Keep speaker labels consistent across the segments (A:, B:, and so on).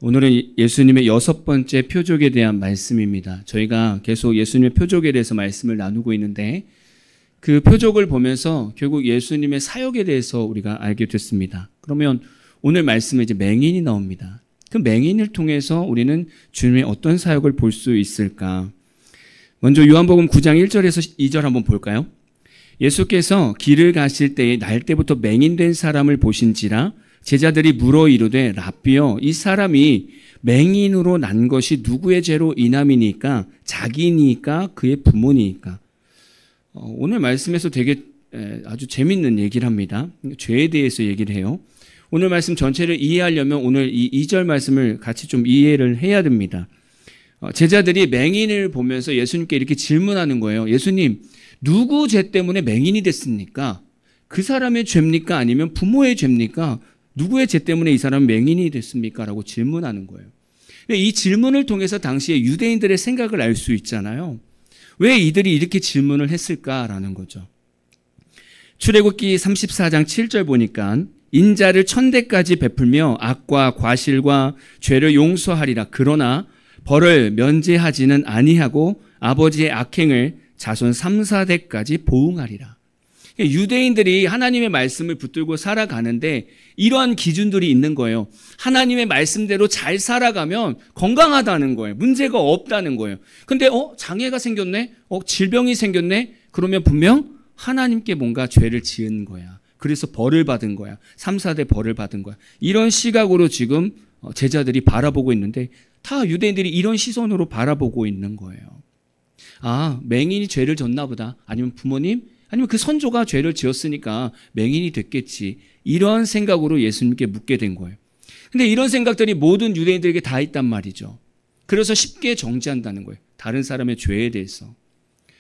A: 오늘은 예수님의 6번째 표적에 대한 말씀입니다. 저희가 계속 예수님의 표적에 대해서 말씀을 나누고 있는데 그 표적을 보면서 결국 예수님의 사역에 대해서 우리가 알게 됐습니다. 그러면 오늘 말씀에 이제 맹인이 나옵니다. 그 맹인을 통해서 우리는 주님의 어떤 사역을 볼 수 있을까? 먼저 요한복음 9장 1절에서 2절 한번 볼까요? 예수께서 길을 가실 때에 날 때부터 맹인된 사람을 보신지라 제자들이 물어 이르되 라삐여 이 사람이 맹인으로 난 것이 누구의 죄로 인함이니까 자기니까 그의 부모니까. 오늘 말씀에서 되게 아주 재밌는 얘기를 합니다. 죄에 대해서 얘기를 해요. 오늘 말씀 전체를 이해하려면 오늘 이 2절 말씀을 같이 좀 이해를 해야 됩니다. 제자들이 맹인을 보면서 예수님께 이렇게 질문하는 거예요. 예수님, 누구 죄 때문에 맹인이 됐습니까? 그 사람의 죄입니까? 아니면 부모의 죄입니까? 누구의 죄 때문에 이 사람은 맹인이 됐습니까? 라고 질문하는 거예요. 이 질문을 통해서 당시에 유대인들의 생각을 알 수 있잖아요. 왜 이들이 이렇게 질문을 했을까라는 거죠. 출애굽기 34장 7절 보니까 인자를 1000대까지 베풀며 악과 과실과 죄를 용서하리라. 그러나 벌을 면제하지는 아니하고 아버지의 악행을 자손 3, 4대까지 보응하리라. 유대인들이 하나님의 말씀을 붙들고 살아가는데 이러한 기준들이 있는 거예요. 하나님의 말씀대로 잘 살아가면 건강하다는 거예요. 문제가 없다는 거예요. 근데 장애가 생겼네? 질병이 생겼네? 그러면 분명 하나님께 뭔가 죄를 지은 거야. 그래서 벌을 받은 거야. 3, 4대 벌을 받은 거야. 이런 시각으로 지금 제자들이 바라보고 있는데 다 유대인들이 이런 시선으로 바라보고 있는 거예요. 아, 맹인이 죄를 졌나 보다. 아니면 부모님? 아니면 그 선조가 죄를 지었으니까 맹인이 됐겠지. 이런 생각으로 예수님께 묻게 된 거예요. 근데 이런 생각들이 모든 유대인들에게 다 있단 말이죠. 그래서 쉽게 정죄한다는 거예요. 다른 사람의 죄에 대해서.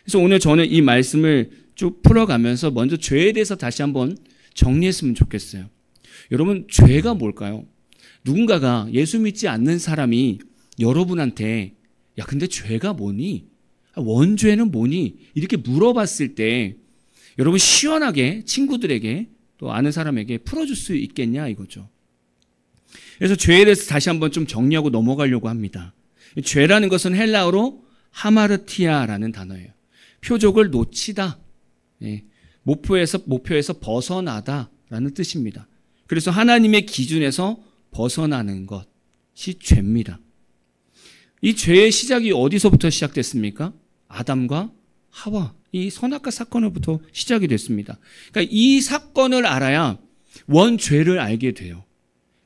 A: 그래서 오늘 저는 이 말씀을 쭉 풀어가면서 먼저 죄에 대해서 다시 한번 정리했으면 좋겠어요. 여러분, 죄가 뭘까요? 누군가가 예수 믿지 않는 사람이 여러분한테 야, 근데 죄가 뭐니? 원죄는 뭐니? 이렇게 물어봤을 때 여러분 시원하게 친구들에게 또 아는 사람에게 풀어줄 수 있겠냐 이거죠. 그래서 죄에 대해서 다시 한번 좀 정리하고 넘어가려고 합니다. 죄라는 것은 헬라어로 하마르티아라는 단어예요. 표적을 놓치다. 목표에서 벗어나다라는 뜻입니다. 그래서 하나님의 기준에서 벗어나는 것이 죄입니다. 이 죄의 시작이 어디서부터 시작됐습니까? 아담과 하와, 이 선악과 사건으로부터 시작이 됐습니다. 그러니까 이 사건을 알아야 원죄를 알게 돼요.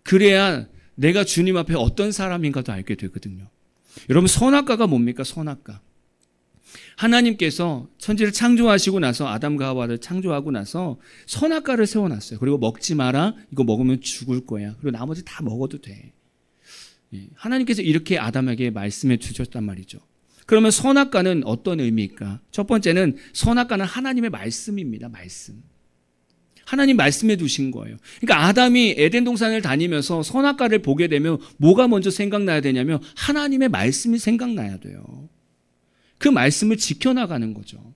A: 그래야 내가 주님 앞에 어떤 사람인가도 알게 되거든요. 여러분, 선악과가 뭡니까? 선악과. 하나님께서 천지를 창조하시고 나서 아담과 하와를 창조하고 나서 선악과를 세워놨어요. 그리고 먹지 마라. 이거 먹으면 죽을 거야. 그리고 나머지 다 먹어도 돼. 하나님께서 이렇게 아담에게 말씀해 주셨단 말이죠. 그러면 선악과는 어떤 의미일까? 첫 번째는 선악과는 하나님의 말씀입니다. 말씀. 하나님 말씀해 두신 거예요. 그러니까 아담이 에덴 동산을 다니면서 선악과를 보게 되면 뭐가 먼저 생각나야 되냐면 하나님의 말씀이 생각나야 돼요. 그 말씀을 지켜나가는 거죠.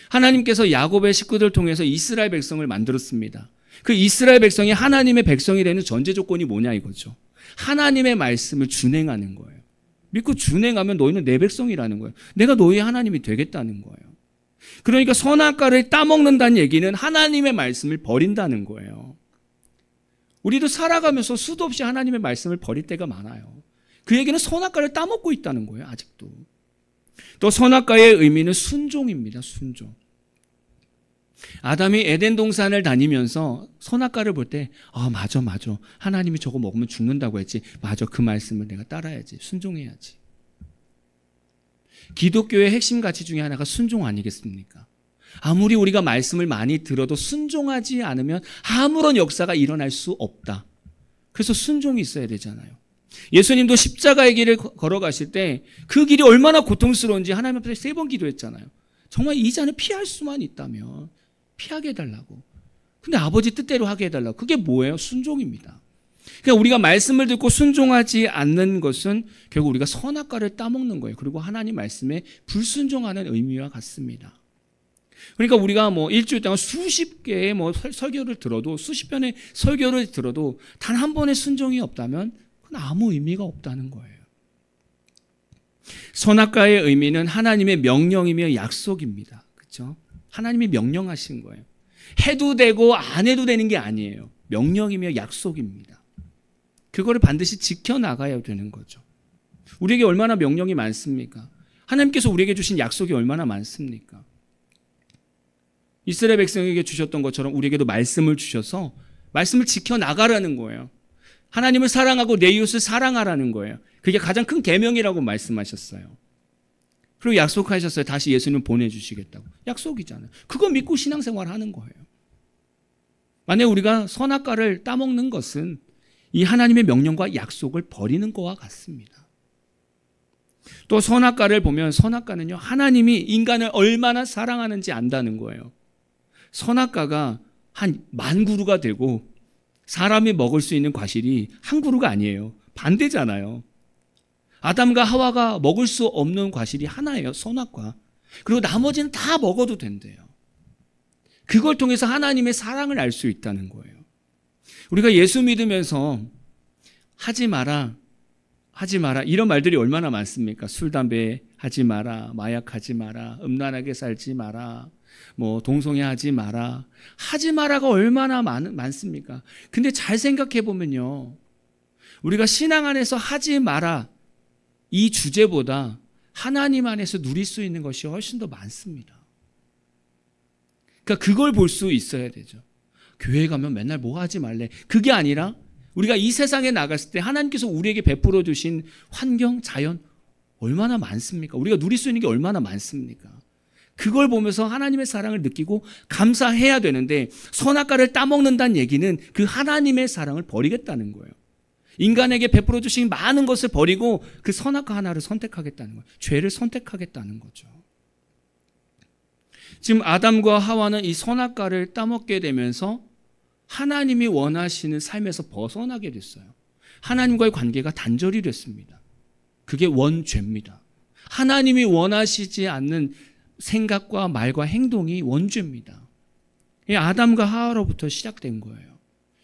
A: 하나님께서 야곱의 식구들 통해서 이스라엘 백성을 만들었습니다. 그 이스라엘 백성이 하나님의 백성이 되는 전제 조건이 뭐냐 이거죠. 하나님의 말씀을 준행하는 거예요. 믿고 준행하면 너희는 내 백성이라는 거예요. 내가 너희의 하나님이 되겠다는 거예요. 그러니까 선악과를 따먹는다는 얘기는 하나님의 말씀을 버린다는 거예요. 우리도 살아가면서 수도 없이 하나님의 말씀을 버릴 때가 많아요. 그 얘기는 선악과를 따먹고 있다는 거예요. 아직도. 또 선악과의 의미는 순종입니다. 순종. 아담이 에덴 동산을 다니면서 선악과를 볼 때 맞아. 하나님이 저거 먹으면 죽는다고 했지. 맞아. 그 말씀을 내가 따라야지. 순종해야지. 기독교의 핵심 가치 중에 하나가 순종 아니겠습니까? 아무리 우리가 말씀을 많이 들어도 순종하지 않으면 아무런 역사가 일어날 수 없다. 그래서 순종이 있어야 되잖아요. 예수님도 십자가의 길을 걸어가실 때 그 길이 얼마나 고통스러운지 하나님 앞에 3번 기도했잖아요. 정말 이 잔을 피할 수만 있다면 피하게 해달라고. 근데 아버지 뜻대로 하게 해달라고. 그게 뭐예요? 순종입니다. 그러니까 우리가 말씀을 듣고 순종하지 않는 것은 결국 우리가 선악과를 따먹는 거예요. 그리고 하나님 말씀에 불순종하는 의미와 같습니다. 그러니까 우리가 일주일 동안 수십 개의 설교를 들어도 수십 편의 설교를 들어도 단 한 번의 순종이 없다면 그건 그건 아무 의미가 없다는 거예요. 선악과의 의미는 하나님의 명령이며 약속입니다. 그렇죠? 하나님이 명령하신 거예요. 해도 되고 안 해도 되는 게 아니에요. 명령이며 약속입니다. 그거를 반드시 지켜나가야 되는 거죠. 우리에게 얼마나 명령이 많습니까? 하나님께서 우리에게 주신 약속이 얼마나 많습니까? 이스라엘 백성에게 주셨던 것처럼 우리에게도 말씀을 주셔서 말씀을 지켜나가라는 거예요. 하나님을 사랑하고 내 이웃을 사랑하라는 거예요. 그게 가장 큰 계명이라고 말씀하셨어요. 그리고 약속하셨어요. 다시 예수님 보내주시겠다고. 약속이잖아요. 그거 믿고 신앙생활 하는 거예요. 만약 우리가 선악과를 따먹는 것은 이 하나님의 명령과 약속을 버리는 것과 같습니다. 또 선악과를 보면 선악과는요, 하나님이 인간을 얼마나 사랑하는지 안다는 거예요. 선악과가 한 10,000그루가 되고 사람이 먹을 수 있는 과실이 1그루가 아니에요. 반대잖아요. 아담과 하와가 먹을 수 없는 과실이 하나예요. 선악과. 그리고 나머지는 다 먹어도 된대요. 그걸 통해서 하나님의 사랑을 알 수 있다는 거예요. 우리가 예수 믿으면서 하지 마라, 하지 마라 이런 말들이 얼마나 많습니까? 술, 담배 하지 마라, 마약하지 마라, 음란하게 살지 마라, 동성애하지 마라. 하지 마라가 얼마나 많습니까? 근데 잘 생각해 보면요, 우리가 신앙 안에서 하지 마라 이 주제보다 하나님 안에서 누릴 수 있는 것이 훨씬 더 많습니다. 그러니까 그걸 볼 수 있어야 되죠. 교회 가면 맨날 뭐 하지 말래. 그게 아니라 우리가 이 세상에 나갔을 때 하나님께서 우리에게 베풀어 주신 환경, 자연 얼마나 많습니까? 우리가 누릴 수 있는 게 얼마나 많습니까? 그걸 보면서 하나님의 사랑을 느끼고 감사해야 되는데, 선악과를 따먹는다는 얘기는 그 하나님의 사랑을 버리겠다는 거예요. 인간에게 베풀어 주신 많은 것을 버리고 그 선악과 하나를 선택하겠다는 거예요. 죄를 선택하겠다는 거죠. 지금 아담과 하와는 이 선악과를 따먹게 되면서 하나님이 원하시는 삶에서 벗어나게 됐어요. 하나님과의 관계가 단절이 됐습니다. 그게 원죄입니다. 하나님이 원하시지 않는 생각과 말과 행동이 원죄입니다. 아담과 하와로부터 시작된 거예요.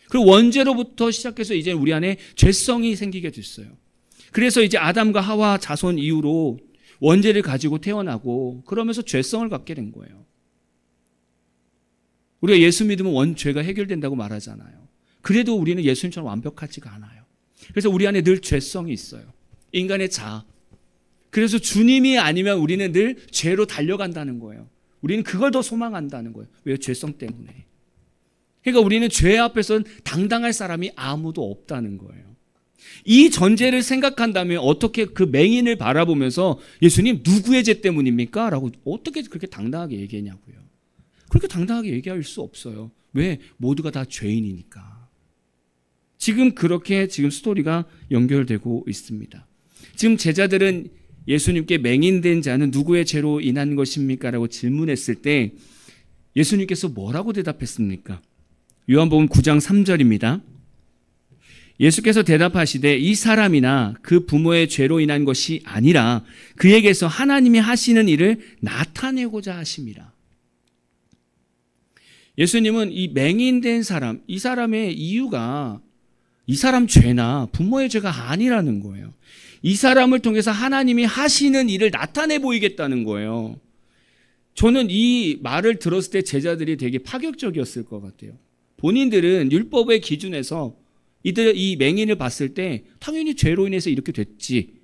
A: 그리고 원죄로부터 시작해서 이제 우리 안에 죄성이 생기게 됐어요. 그래서 이제 아담과 하와 자손 이후로 원죄를 가지고 태어나고 그러면서 죄성을 갖게 된 거예요. 우리가 예수 믿으면 원죄가 해결된다고 말하잖아요. 그래도 우리는 예수님처럼 완벽하지가 않아요. 그래서 우리 안에 늘 죄성이 있어요. 인간의 자아. 그래서 주님이 아니면 우리는 늘 죄로 달려간다는 거예요. 우리는 그걸 더 소망한다는 거예요. 왜? 죄성 때문에. 그러니까 우리는 죄 앞에서는 당당할 사람이 아무도 없다는 거예요. 이 전제를 생각한다면 어떻게 그 맹인을 바라보면서 예수님 누구의 죄 때문입니까? 라고 어떻게 그렇게 당당하게 얘기하냐고요. 그렇게 당당하게 얘기할 수 없어요. 왜? 모두가 다 죄인이니까. 지금 그렇게 지금 스토리가 연결되고 있습니다. 지금 제자들은 예수님께 맹인된 자는 누구의 죄로 인한 것입니까? 라고 질문했을 때 예수님께서 뭐라고 대답했습니까? 요한복음 9장 3절입니다. 예수께서 대답하시되 이 사람이나 그 부모의 죄로 인한 것이 아니라 그에게서 하나님이 하시는 일을 나타내고자 하심이라. 예수님은 이 맹인된 사람, 이 사람의 이유가 이 사람 죄나 부모의 죄가 아니라는 거예요. 이 사람을 통해서 하나님이 하시는 일을 나타내 보이겠다는 거예요. 저는 이 말을 들었을 때 제자들이 되게 파격적이었을 것 같아요. 본인들은 율법의 기준에서 이 맹인을 봤을 때 당연히 죄로 인해서 이렇게 됐지,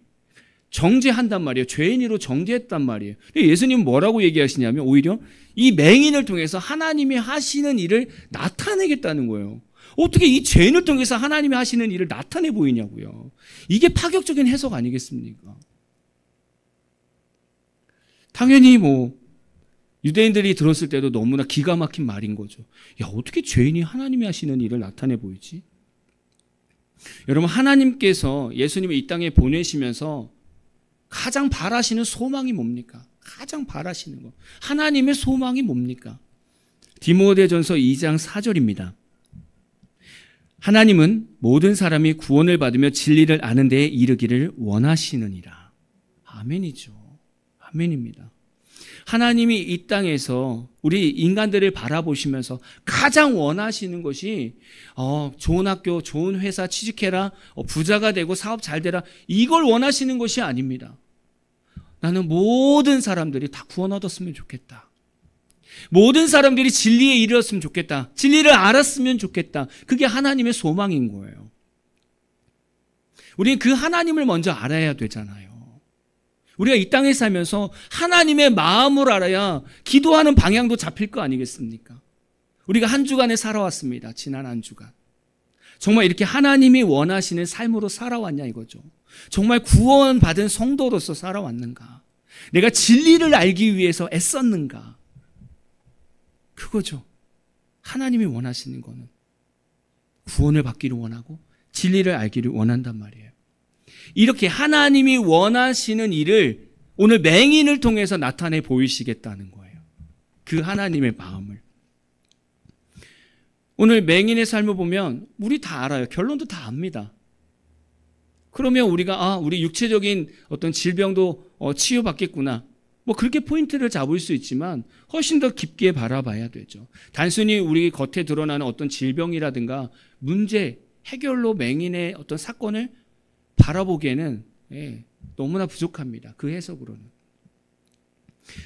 A: 정죄한단 말이에요. 죄인으로 정죄했단 말이에요. 예수님은 뭐라고 얘기하시냐면 오히려 이 맹인을 통해서 하나님이 하시는 일을 나타내겠다는 거예요. 어떻게 이 죄인을 통해서 하나님이 하시는 일을 나타내 보이냐고요. 이게 파격적인 해석 아니겠습니까? 당연히 유대인들이 들었을 때도 너무나 기가 막힌 말인 거죠. 야, 어떻게 죄인이 하나님이 하시는 일을 나타내 보이지? 여러분, 하나님께서 예수님을 이 땅에 보내시면서 가장 바라시는 소망이 뭡니까? 가장 바라시는 거. 하나님의 소망이 뭡니까? 디모데전서 2장 4절입니다. 하나님은 모든 사람이 구원을 받으며 진리를 아는 데에 이르기를 원하시느니라. 아멘이죠. 아멘입니다. 하나님이 이 땅에서 우리 인간들을 바라보시면서 가장 원하시는 것이 좋은 학교, 좋은 회사 취직해라, 부자가 되고 사업 잘 되라, 이걸 원하시는 것이 아닙니다. 나는 모든 사람들이 다 구원 얻었으면 좋겠다. 모든 사람들이 진리에 이르렀으면 좋겠다. 진리를 알았으면 좋겠다. 그게 하나님의 소망인 거예요. 우리는 그 하나님을 먼저 알아야 되잖아요. 우리가 이 땅에 살면서 하나님의 마음을 알아야 기도하는 방향도 잡힐 거 아니겠습니까? 우리가 한 주간에 살아왔습니다. 지난 한 주간. 정말 이렇게 하나님이 원하시는 삶으로 살아왔냐 이거죠. 정말 구원받은 성도로서 살아왔는가? 내가 진리를 알기 위해서 애썼는가? 그거죠. 하나님이 원하시는 거는 구원을 받기를 원하고 진리를 알기를 원한단 말이에요. 이렇게 하나님이 원하시는 일을 오늘 맹인을 통해서 나타내 보이시겠다는 거예요. 그 하나님의 마음을. 오늘 맹인의 삶을 보면 우리 다 알아요. 결론도 다 압니다. 그러면 우리가 우리 육체적인 어떤 질병도 치유받겠구나. 뭐 그렇게 포인트를 잡을 수 있지만 훨씬 더 깊게 바라봐야 되죠. 단순히 우리 겉에 드러나는 어떤 질병이라든가 문제, 해결로 맹인의 어떤 사건을 바라보기에는 너무나 부족합니다. 그 해석으로는.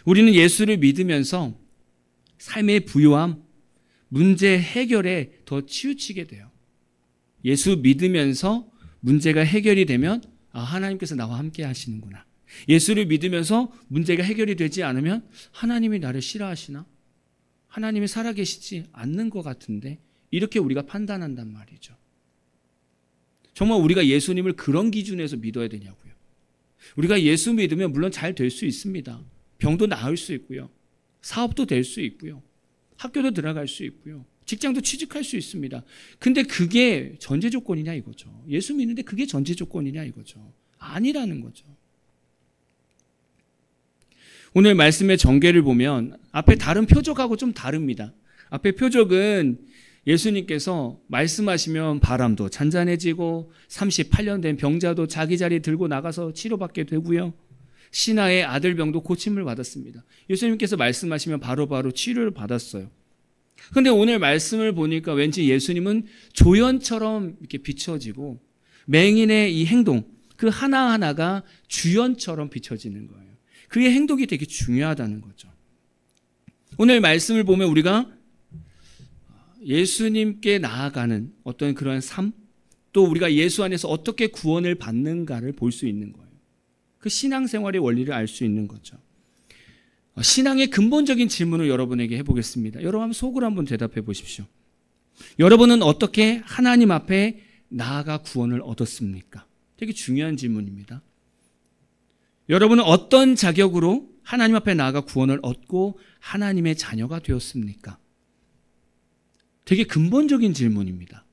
A: 우리는 예수를 믿으면서 삶의 부요함, 문제 해결에 더 치우치게 돼요. 예수 믿으면서 문제가 해결이 되면 하나님께서 나와 함께 하시는구나. 예수를 믿으면서 문제가 해결이 되지 않으면 하나님이 나를 싫어하시나? 하나님이 살아계시지 않는 것 같은데 이렇게 우리가 판단한단 말이죠. 정말 우리가 예수님을 그런 기준에서 믿어야 되냐고요. 우리가 예수 믿으면 물론 잘 될 수 있습니다. 병도 나을 수 있고요. 사업도 될 수 있고요. 학교도 들어갈 수 있고요. 직장도 취직할 수 있습니다. 근데 그게 전제 조건이냐 이거죠. 예수 믿는데 그게 전제 조건이냐 이거죠. 아니라는 거죠. 오늘 말씀의 전개를 보면 앞에 다른 표적하고 좀 다릅니다. 앞에 표적은 예수님께서 말씀하시면 바람도 잔잔해지고 38년 된 병자도 자기 자리 들고 나가서 치료받게 되고요. 신하의 아들 병도 고침을 받았습니다. 예수님께서 말씀하시면 바로바로 치료를 받았어요. 그런데 오늘 말씀을 보니까 왠지 예수님은 조연처럼 이렇게 비춰지고 맹인의 이 행동, 그 하나하나가 주연처럼 비춰지는 거예요. 그의 행동이 되게 중요하다는 거죠. 오늘 말씀을 보면 우리가 예수님께 나아가는 어떤 그런 삶, 또 우리가 예수 안에서 어떻게 구원을 받는가를 볼 수 있는 거예요. 그 신앙생활의 원리를 알 수 있는 거죠. 신앙의 근본적인 질문을 여러분에게 해보겠습니다. 여러분 한번 속으로 한번 대답해 보십시오. 여러분은 어떻게 하나님 앞에 나아가 구원을 얻었습니까? 되게 중요한 질문입니다. 여러분은 어떤 자격으로 하나님 앞에 나아가 구원을 얻고 하나님의 자녀가 되었습니까? 되게 근본적인 질문입니다.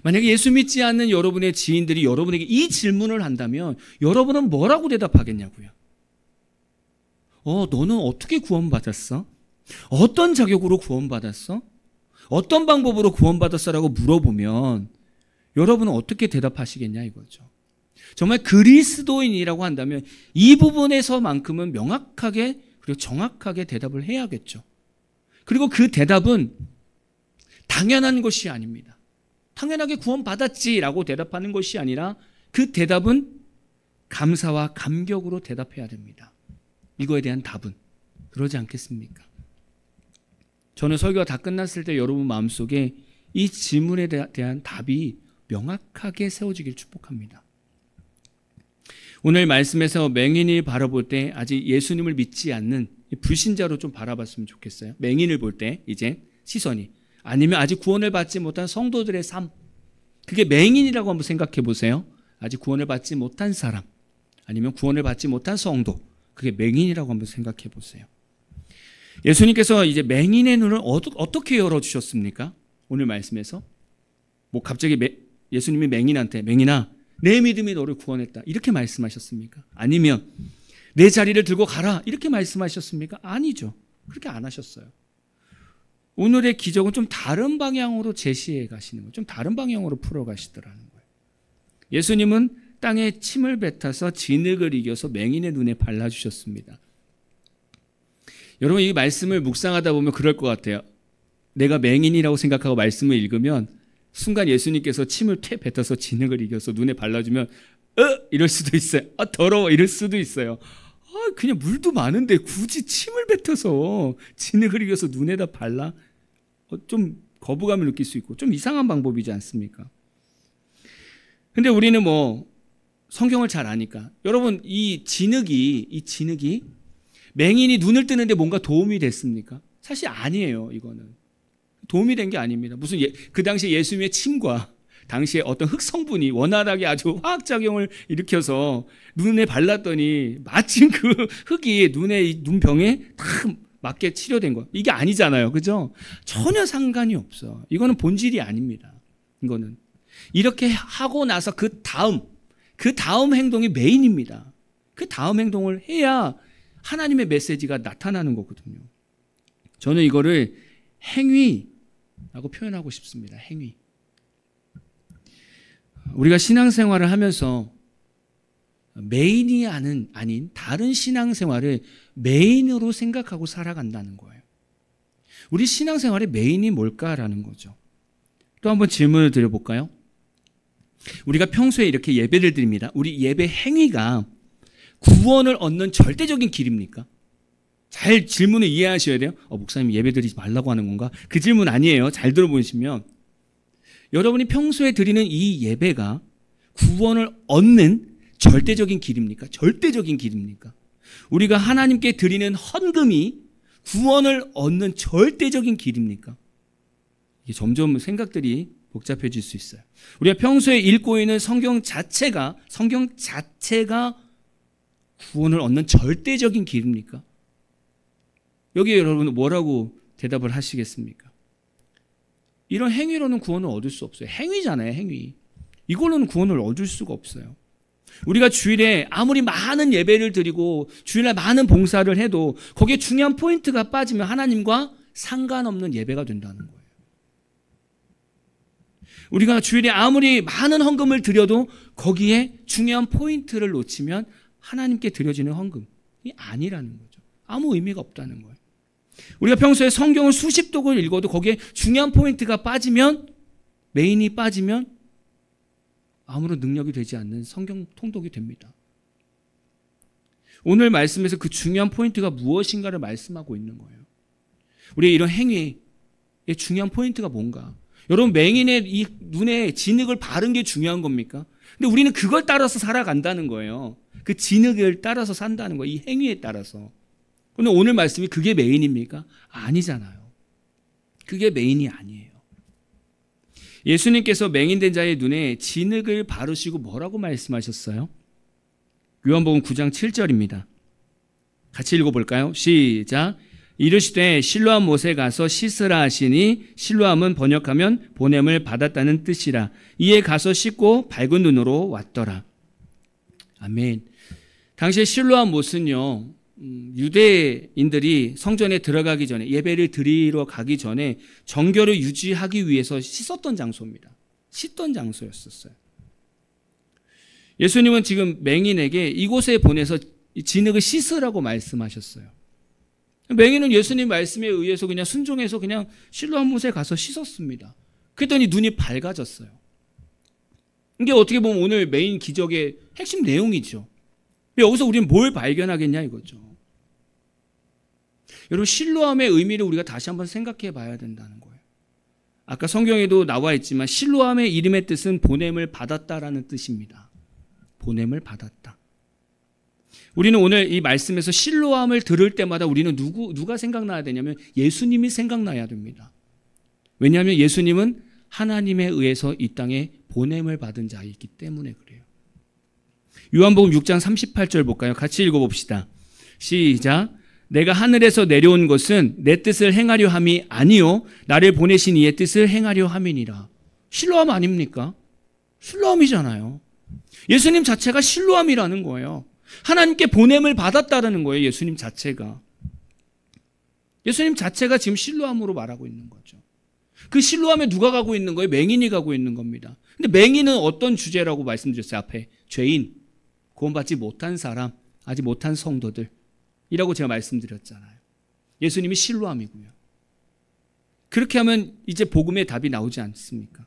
A: 만약에 예수 믿지 않는 여러분의 지인들이 여러분에게 이 질문을 한다면 여러분은 뭐라고 대답하겠냐고요? 너는 어떻게 구원받았어? 어떤 자격으로 구원받았어? 어떤 방법으로 구원받았어라고 물어보면 여러분은 어떻게 대답하시겠냐 이거죠. 정말 그리스도인이라고 한다면 이 부분에서만큼은 명확하게 그리고 정확하게 대답을 해야겠죠. 그리고 그 대답은 당연한 것이 아닙니다. 당연하게 구원받았지라고 대답하는 것이 아니라 그 대답은 감사와 감격으로 대답해야 됩니다. 이거에 대한 답은. 그러지 않겠습니까? 저는 설교가 다 끝났을 때 여러분 마음속에 이 질문에 대한 답이 명확하게 세워지길 축복합니다. 오늘 말씀에서 맹인을 바라볼 때 아직 예수님을 믿지 않는 불신자로 좀 바라봤으면 좋겠어요. 맹인을 볼 때 이제 시선이. 아니면 아직 구원을 받지 못한 성도들의 삶. 그게 맹인이라고 한번 생각해 보세요. 아직 구원을 받지 못한 사람. 아니면 구원을 받지 못한 성도. 그게 맹인이라고 한번 생각해 보세요. 예수님께서 이제 맹인의 눈을 어떻게 열어주셨습니까? 오늘 말씀에서. 뭐 갑자기 예수님이 맹인한테 맹인아 내 믿음이 너를 구원했다. 이렇게 말씀하셨습니까? 아니면 내 자리를 들고 가라. 이렇게 말씀하셨습니까? 아니죠. 그렇게 안 하셨어요. 오늘의 기적은 좀 다른 방향으로 제시해 가시는 거예요. 좀 다른 방향으로 풀어 가시더라는 거예요. 예수님은 땅에 침을 뱉어서 진흙을 이겨서 맹인의 눈에 발라주셨습니다. 여러분 이 말씀을 묵상하다 보면 그럴 것 같아요. 내가 맹인이라고 생각하고 말씀을 읽으면 순간 예수님께서 침을 퇴 뱉어서 진흙을 이겨서 눈에 발라주면 이럴 수도 있어요. 더러워 이럴 수도 있어요. 그냥 물도 많은데 굳이 침을 뱉어서 진흙을 이겨서 눈에다 발라? 좀 거부감을 느낄 수 있고 좀 이상한 방법이지 않습니까? 근데 우리는 성경을 잘 아니까 여러분 이 진흙이 맹인이 눈을 뜨는데 뭔가 도움이 됐습니까? 사실 아니에요. 이거는 도움이 된 게 아닙니다. 무슨 그 당시 예수님의 침과 당시에 어떤 흙 성분이 원활하게 아주 화학작용을 일으켜서 눈에 발랐더니 마침 그 흙이 눈병에 딱 맞게 치료된 거. 이게 아니잖아요. 그죠? 전혀 상관이 없어. 이거는 본질이 아닙니다. 이거는. 이렇게 하고 나서 그 다음 행동이 메인입니다. 그 다음 행동을 해야 하나님의 메시지가 나타나는 거거든요. 저는 이거를 행위라고 표현하고 싶습니다. 행위. 우리가 신앙생활을 하면서 메인이 아닌 다른 신앙생활을 메인으로 생각하고 살아간다는 거예요. 우리 신앙생활의 메인이 뭘까라는 거죠. 또 한번 질문을 드려볼까요? 우리가 평소에 이렇게 예배를 드립니다. 우리 예배 행위가 구원을 얻는 절대적인 길입니까? 잘 질문을 이해하셔야 돼요. 목사님 예배 드리지 말라고 하는 건가? 그 질문 아니에요. 잘 들어보시면 여러분이 평소에 드리는 이 예배가 구원을 얻는 절대적인 길입니까? 절대적인 길입니까? 우리가 하나님께 드리는 헌금이 구원을 얻는 절대적인 길입니까? 이게 점점 생각들이 복잡해질 수 있어요. 우리가 평소에 읽고 있는 성경 자체가 구원을 얻는 절대적인 길입니까? 여기에 여러분 뭐라고 대답을 하시겠습니까? 이런 행위로는 구원을 얻을 수 없어요. 행위잖아요, 행위. 이걸로는 구원을 얻을 수가 없어요. 우리가 주일에 아무리 많은 예배를 드리고 주일날 많은 봉사를 해도 거기에 중요한 포인트가 빠지면 하나님과 상관없는 예배가 된다는 거예요. 우리가 주일에 아무리 많은 헌금을 드려도 거기에 중요한 포인트를 놓치면 하나님께 드려지는 헌금이 아니라는 거죠. 아무 의미가 없다는 거예요. 우리가 평소에 성경을 수십 독을 읽어도 거기에 중요한 포인트가 빠지면, 메인이 빠지면 아무런 능력이 되지 않는 성경 통독이 됩니다. 오늘 말씀에서 그 중요한 포인트가 무엇인가를 말씀하고 있는 거예요. 우리의 이런 행위의 중요한 포인트가 뭔가? 여러분, 맹인의 이 눈에 진흙을 바른 게 중요한 겁니까? 근데 우리는 그걸 따라서 살아간다는 거예요. 그 진흙을 따라서 산다는 거예요. 이 행위에 따라서. 근데 오늘 말씀이 그게 메인입니까? 아니잖아요. 그게 메인이 아니에요. 예수님께서 맹인된 자의 눈에 진흙을 바르시고 뭐라고 말씀하셨어요? 요한복음 9장 7절입니다. 같이 읽어볼까요? 시작. 이르시되 실로암 못에 가서 씻으라 하시니, 실로암은 번역하면 보냄을 받았다는 뜻이라. 이에 가서 씻고 밝은 눈으로 왔더라. 아멘. 당시에 실로암 못은요, 유대인들이 성전에 들어가기 전에, 예배를 드리러 가기 전에 정결을 유지하기 위해서 씻었던 장소입니다. 씻던 장소였었어요. 예수님은 지금 맹인에게 이곳에 보내서 진흙을 씻으라고 말씀하셨어요. 맹인은 예수님 말씀에 의해서 그냥 순종해서 그냥 실로암 못에 가서 씻었습니다. 그랬더니 눈이 밝아졌어요. 이게 어떻게 보면 오늘 메인 기적의 핵심 내용이죠. 여기서 우리는 뭘 발견하겠냐 이거죠. 여러분, 실로암의 의미를 우리가 다시 한번 생각해 봐야 된다는 거예요. 아까 성경에도 나와 있지만 실로암의 이름의 뜻은 보냄을 받았다라는 뜻입니다. 보냄을 받았다. 우리는 오늘 이 말씀에서 실로암을 들을 때마다 우리는 누가 생각나야 되냐면 예수님이 생각나야 됩니다. 왜냐하면 예수님은 하나님에 의해서 이 땅에 보냄을 받은 자이기 때문에 그래요. 요한복음 6장 38절 볼까요? 같이 읽어봅시다. 시작. 내가 하늘에서 내려온 것은 내 뜻을 행하려 함이 아니요 나를 보내신 이의 뜻을 행하려 함이니라. 실로암 아닙니까? 실로암이잖아요. 예수님 자체가 실로암이라는 거예요. 하나님께 보냄을 받았다라는 거예요. 예수님 자체가. 예수님 자체가 지금 실로암으로 말하고 있는 거죠. 그 실로암에 누가 가고 있는 거예요? 맹인이 가고 있는 겁니다. 근데 맹인은 어떤 주제라고 말씀드렸어요? 앞에 죄인, 구원받지 못한 사람, 아직 못한 성도들이라고 제가 말씀드렸잖아요. 예수님이 실로암이고요. 그렇게 하면 이제 복음의 답이 나오지 않습니까?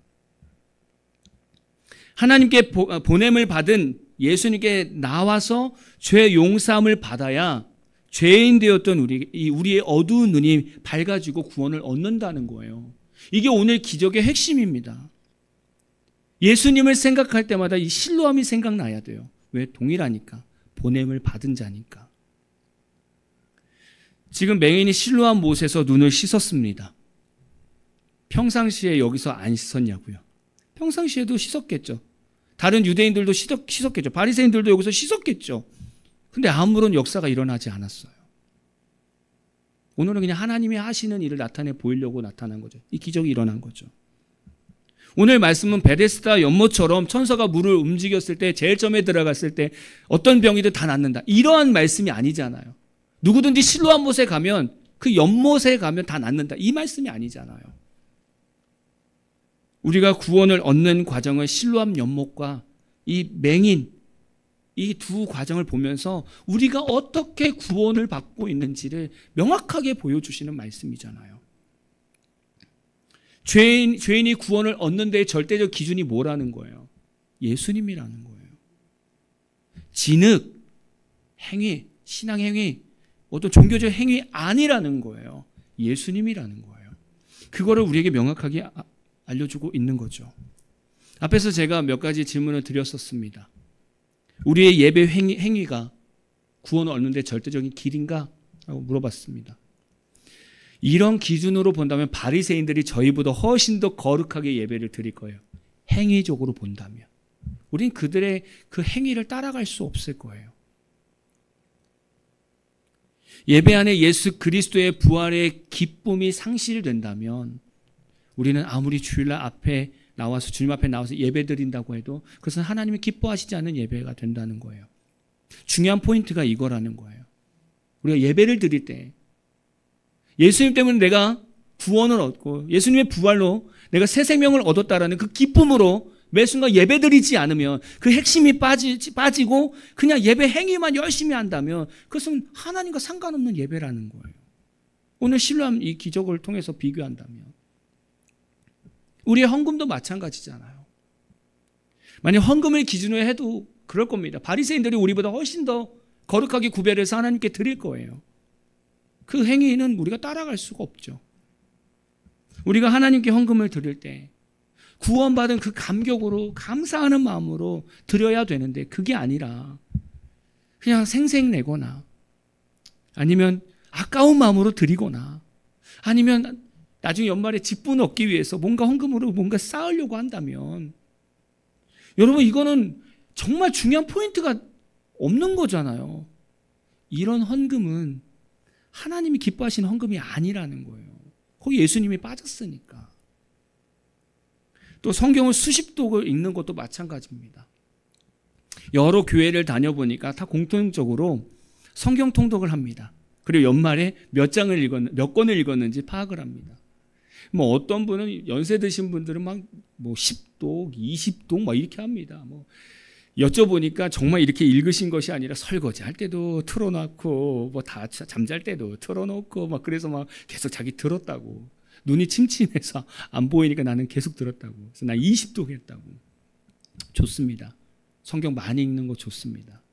A: 하나님께 보냄을 받은 예수님께 나와서 죄 용서함을 받아야 죄인 되었던 우리의 어두운 눈이 밝아지고 구원을 얻는다는 거예요. 이게 오늘 기적의 핵심입니다. 예수님을 생각할 때마다 이 실로암이 생각나야 돼요. 왜? 동일하니까. 보냄을 받은 자니까. 지금 맹인이 실로암 못에서 눈을 씻었습니다. 평상시에 여기서 안 씻었냐고요? 평상시에도 씻었겠죠. 다른 유대인들도 씻었겠죠. 바리새인들도 여기서 씻었겠죠. 근데 아무런 역사가 일어나지 않았어요. 오늘은 그냥 하나님이 하시는 일을 나타내 보이려고 나타난 거죠. 이 기적이 일어난 거죠. 오늘 말씀은 베데스다 연못처럼 천사가 물을 움직였을 때 제일 처음에 들어갔을 때 어떤 병이든 다 낫는다. 이러한 말씀이 아니잖아요. 누구든지 실로암 못에 가면 그 연못에 가면 다 낫는다. 이 말씀이 아니잖아요. 우리가 구원을 얻는 과정은 실로암 연못과 이 맹인 이 두 과정을 보면서 우리가 어떻게 구원을 받고 있는지를 명확하게 보여주시는 말씀이잖아요. 죄인이 구원을 얻는 데의 절대적 기준이 뭐라는 거예요? 예수님이라는 거예요. 진흙, 행위, 신앙행위, 어떤 종교적 행위 아니라는 거예요. 예수님이라는 거예요. 그거를 우리에게 명확하게 알려주고 있는 거죠. 앞에서 제가 몇 가지 질문을 드렸었습니다. 우리의 예배 행위가 구원을 얻는 데 절대적인 길인가? 라고 물어봤습니다. 이런 기준으로 본다면 바리새인들이 저희보다 훨씬 더 거룩하게 예배를 드릴 거예요. 행위적으로 본다면. 우린 그들의 그 행위를 따라갈 수 없을 거예요. 예배 안에 예수 그리스도의 부활의 기쁨이 상실된다면 우리는 아무리 주일날 앞에 나와서 주님 앞에 나와서 예배 드린다고 해도 그것은 하나님이 기뻐하시지 않는 예배가 된다는 거예요. 중요한 포인트가 이거라는 거예요. 우리가 예배를 드릴 때 예수님 때문에 내가 구원을 얻고 예수님의 부활로 내가 새 생명을 얻었다라는 그 기쁨으로 매 순간 예배 드리지 않으면 그 핵심이 빠지고 그냥 예배 행위만 열심히 한다면 그것은 하나님과 상관없는 예배라는 거예요. 오늘 실로암 이 기적을 통해서 비교한다면 우리의 헌금도 마찬가지잖아요. 만약 헌금을 기준으로 해도 그럴 겁니다. 바리새인들이 우리보다 훨씬 더 거룩하게 구별해서 하나님께 드릴 거예요. 그 행위는 우리가 따라갈 수가 없죠. 우리가 하나님께 헌금을 드릴 때 구원받은 그 감격으로 감사하는 마음으로 드려야 되는데 그게 아니라 그냥 생색내거나 아니면 아까운 마음으로 드리거나 아니면 나중에 연말에 직분 얻기 위해서 뭔가 헌금으로 뭔가 쌓으려고 한다면 여러분 이거는 정말 중요한 포인트가 없는 거잖아요. 이런 헌금은 하나님이 기뻐하시는 헌금이 아니라는 거예요. 거기 예수님이 빠졌으니까. 또 성경을 수십 독을 읽는 것도 마찬가지입니다. 여러 교회를 다녀보니까 다 공통적으로 성경 통독을 합니다. 그리고 연말에 몇 권을 읽었는지 파악을 합니다. 뭐 어떤 분은 연세 드신 분들은 막 뭐 10독, 20독 막 이렇게 합니다. 뭐 여쭤보니까 정말 이렇게 읽으신 것이 아니라 설거지 할 때도 틀어놓고 뭐 다 잠잘 때도 틀어놓고 막 그래서 막 계속 자기 들었다고. 눈이 침침해서 안 보이니까 나는 계속 들었다고. 그래서 나 20독 했다고. 좋습니다. 성경 많이 읽는 거 좋습니다.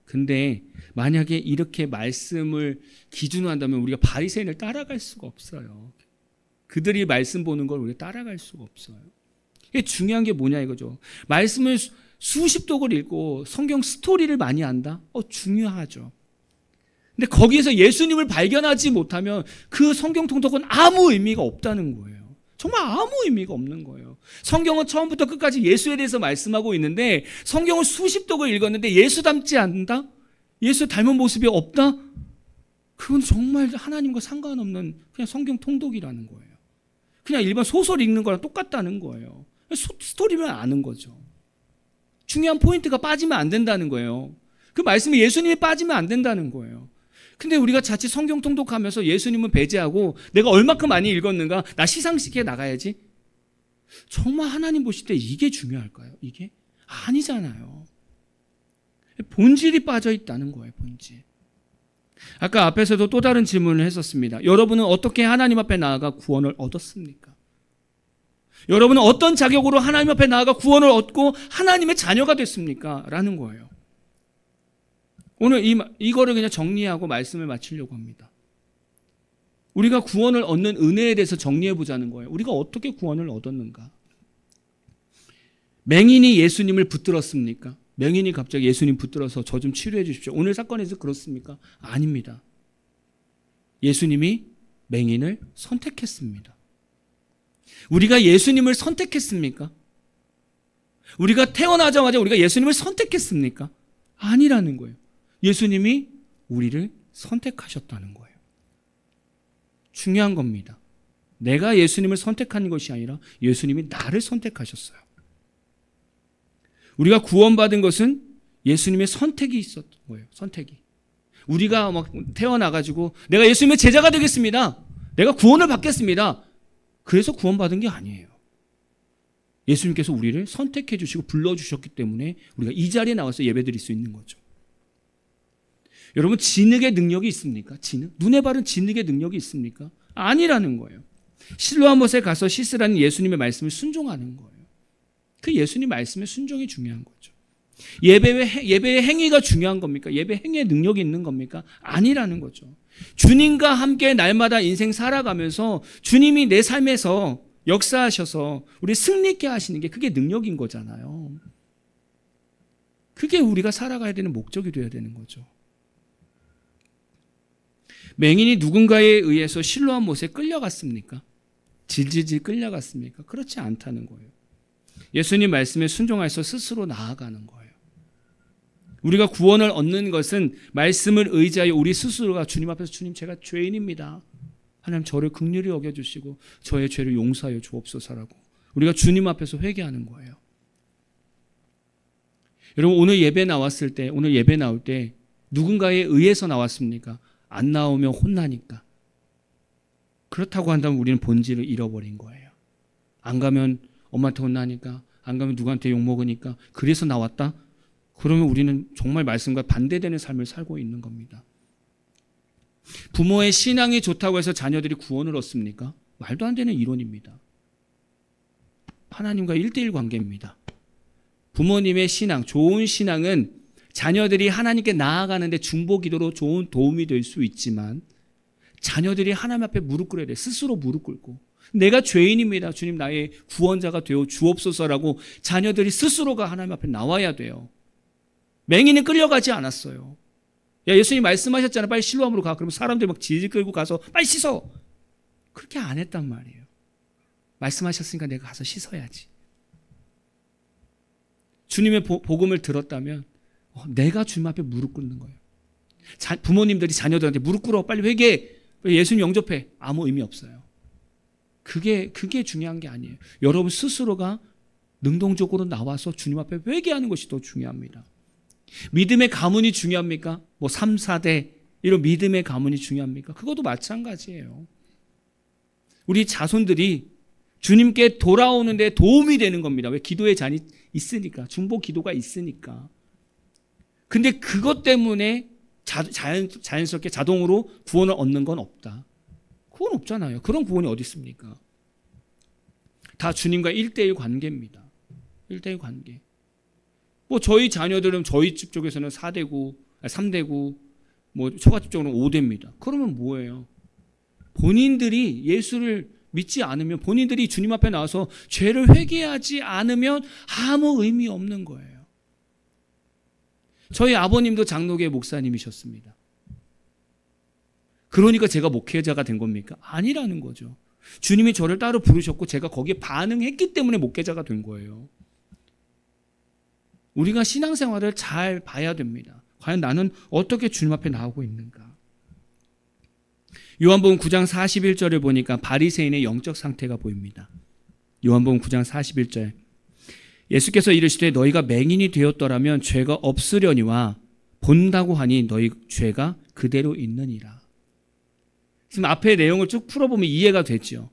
A: 근데 만약에 이렇게 말씀을 기준으로 한다면 우리가 바리새인을 따라갈 수가 없어요. 그들이 말씀 보는 걸 우리가 따라갈 수가 없어요. 이게 중요한 게 뭐냐 이거죠. 말씀을 수십 독을 읽고 성경 스토리를 많이 한다? 중요하죠. 근데 거기에서 예수님을 발견하지 못하면 그 성경 통독은 아무 의미가 없다는 거예요. 정말 아무 의미가 없는 거예요. 성경은 처음부터 끝까지 예수에 대해서 말씀하고 있는데 성경을 수십 독을 읽었는데 예수 닮지 않는다? 예수 닮은 모습이 없다? 그건 정말 하나님과 상관없는 그냥 성경 통독이라는 거예요. 그냥 일반 소설 읽는 거랑 똑같다는 거예요. 스토리만 아는 거죠. 중요한 포인트가 빠지면 안 된다는 거예요. 그 말씀에 예수님이 빠지면 안 된다는 거예요. 근데 우리가 자칫 성경 통독하면서 예수님은 배제하고 내가 얼마큼 많이 읽었는가? 나 시상식에 나가야지. 정말 하나님 보실 때 이게 중요할까요? 이게? 아니잖아요. 본질이 빠져 있다는 거예요. 본질. 아까 앞에서도 또 다른 질문을 했었습니다. 여러분은 어떻게 하나님 앞에 나아가 구원을 얻었습니까? 여러분은 어떤 자격으로 하나님 앞에 나아가 구원을 얻고 하나님의 자녀가 됐습니까? 라는 거예요. 오늘 이거를 그냥 정리하고 말씀을 마치려고 합니다. 우리가 구원을 얻는 은혜에 대해서 정리해 보자는 거예요. 우리가 어떻게 구원을 얻었는가? 맹인이 예수님을 붙들었습니까? 맹인이 갑자기 예수님 붙들어서 저 좀 치료해 주십시오. 오늘 사건에서 그렇습니까? 아닙니다. 예수님이 맹인을 선택했습니다. 우리가 예수님을 선택했습니까? 우리가 태어나자마자 우리가 예수님을 선택했습니까? 아니라는 거예요. 예수님이 우리를 선택하셨다는 거예요. 중요한 겁니다. 내가 예수님을 선택한 것이 아니라 예수님이 나를 선택하셨어요. 우리가 구원받은 것은 예수님의 선택이 있었던 거예요. 선택이. 우리가 막 태어나가지고 내가 예수님의 제자가 되겠습니다. 내가 구원을 받겠습니다. 그래서 구원받은 게 아니에요. 예수님께서 우리를 선택해 주시고 불러주셨기 때문에 우리가 이 자리에 나와서 예배드릴 수 있는 거죠. 여러분, 진흙의 능력이 있습니까? 진흙? 눈에 바른 진흙의 능력이 있습니까? 아니라는 거예요. 실로암 못에 가서 씻으라는 예수님의 말씀을 순종하는 거예요. 그 예수님 말씀의 순종이 중요한 거죠. 예배의 행위가 중요한 겁니까? 예배 행위의 능력이 있는 겁니까? 아니라는 거죠. 주님과 함께 날마다 인생 살아가면서 주님이 내 삶에서 역사하셔서 우리 승리있게 하시는 게 그게 능력인 거잖아요. 그게 우리가 살아가야 되는 목적이 되어야 되는 거죠. 맹인이 누군가에 의해서 실로암 못에 끌려갔습니까? 질질질 끌려갔습니까? 그렇지 않다는 거예요. 예수님 말씀에 순종해서 스스로 나아가는 거예요. 우리가 구원을 얻는 것은 말씀을 의지하여 우리 스스로가 주님 앞에서 주님 제가 죄인입니다. 하나님 저를 긍휼히 여겨주시고 저의 죄를 용서하여 주옵소서라고 우리가 주님 앞에서 회개하는 거예요. 여러분 오늘 예배 나왔을 때 오늘 예배 나올 때 누군가에 의해서 나왔습니까? 안 나오면 혼나니까. 그렇다고 한다면 우리는 본질을 잃어버린 거예요. 안 가면 엄마한테 혼나니까 안 가면 누구한테 욕먹으니까 그래서 나왔다? 그러면 우리는 정말 말씀과 반대되는 삶을 살고 있는 겁니다. 부모의 신앙이 좋다고 해서 자녀들이 구원을 얻습니까? 말도 안 되는 이론입니다. 하나님과 1:1 관계입니다. 부모님의 신앙, 좋은 신앙은 자녀들이 하나님께 나아가는데 중보기도로 좋은 도움이 될 수 있지만 자녀들이 하나님 앞에 무릎 꿇어야 돼. 스스로 무릎 꿇고 내가 죄인입니다. 주님 나의 구원자가 되어 주옵소서라고 자녀들이 스스로가 하나님 앞에 나와야 돼요. 맹인은 끌려가지 않았어요. 야 예수님 말씀하셨잖아. 빨리 실로암으로 가. 그러면 사람들이 막 질질 끌고 가서 빨리 씻어. 그렇게 안 했단 말이에요. 말씀하셨으니까 내가 가서 씻어야지. 주님의 복음을 들었다면 내가 주님 앞에 무릎 꿇는 거예요. 부모님들이 자녀들한테 무릎 꿇어 빨리 회개해. 예수님 영접해. 아무 의미 없어요. 그게 중요한 게 아니에요. 여러분 스스로가 능동적으로 나와서 주님 앞에 회개하는 것이 더 중요합니다. 믿음의 가문이 중요합니까? 3, 4대 이런 믿음의 가문이 중요합니까? 그것도 마찬가지예요. 우리 자손들이 주님께 돌아오는 데 도움이 되는 겁니다. 왜? 기도의 잔이 있으니까. 중보 기도가 있으니까. 근데 그것 때문에 자연스럽게 자동으로 구원을 얻는 건 없다. 그건 없잖아요. 그런 구원이 어디 있습니까? 다 주님과 1:1 관계입니다. 1:1 관계. 저희 자녀들은 저희 집 쪽에서는 4대고 3대고 처가집 쪽으로는 5대입니다. 그러면 뭐예요? 본인들이 예수를 믿지 않으면 본인들이 주님 앞에 나와서 죄를 회개하지 않으면 아무 의미 없는 거예요. 저희 아버님도 장로교회 목사님이셨습니다. 그러니까 제가 목회자가 된 겁니까? 아니라는 거죠. 주님이 저를 따로 부르셨고 제가 거기에 반응했기 때문에 목회자가 된 거예요. 우리가 신앙생활을 잘 봐야 됩니다. 과연 나는 어떻게 주님 앞에 나오고 있는가? 요한복음 9장 41절을 보니까 바리새인의 영적 상태가 보입니다. 요한복음 9장 41절. 예수께서 이르시되 너희가 맹인이 되었더라면 죄가 없으려니와 본다고 하니 너희 죄가 그대로 있느니라. 지금 앞에 내용을 쭉 풀어보면 이해가 되죠.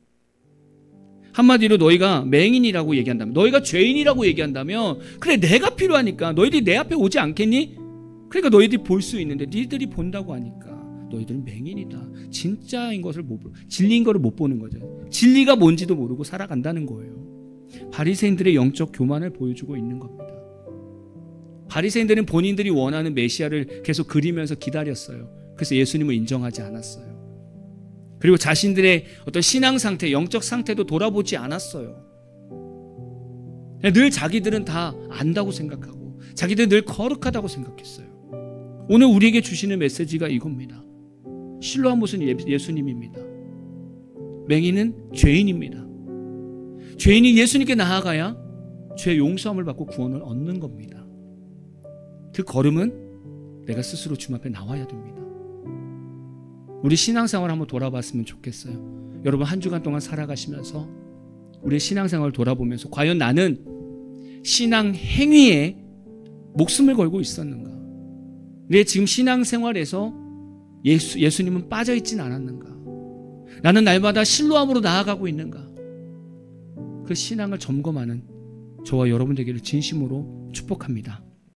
A: 한마디로 너희가 맹인이라고 얘기한다면, 너희가 죄인이라고 얘기한다면, 그래 내가 필요하니까 너희들이 내 앞에 오지 않겠니? 그러니까 너희들이 볼 수 있는데 니들이 본다고 하니까 너희들은 맹인이다. 진짜인 것을 진리인 것을 못 보는 거죠. 진리가 뭔지도 모르고 살아간다는 거예요. 바리새인들의 영적 교만을 보여주고 있는 겁니다. 바리새인들은 본인들이 원하는 메시아를 계속 그리면서 기다렸어요. 그래서 예수님을 인정하지 않았어요. 그리고 자신들의 어떤 신앙 상태, 영적 상태도 돌아보지 않았어요. 늘 자기들은 다 안다고 생각하고 자기들은 늘 거룩하다고 생각했어요. 오늘 우리에게 주시는 메시지가 이겁니다. 실로암 못은 예수님입니다. 맹인은 죄인입니다. 죄인이 예수님께 나아가야 죄 용서함을 받고 구원을 얻는 겁니다. 그 걸음은 내가 스스로 주님 앞에 나와야 됩니다. 우리 신앙생활 한번 돌아봤으면 좋겠어요. 여러분 한 주간 동안 살아가시면서 우리의 신앙생활을 돌아보면서 과연 나는 신앙 행위에 목숨을 걸고 있었는가? 내 지금 신앙생활에서 예수님은 빠져있진 않았는가? 나는 날마다 실로암으로 나아가고 있는가? 그 신앙을 점검하는 저와 여러분 되기를 진심으로 축복합니다.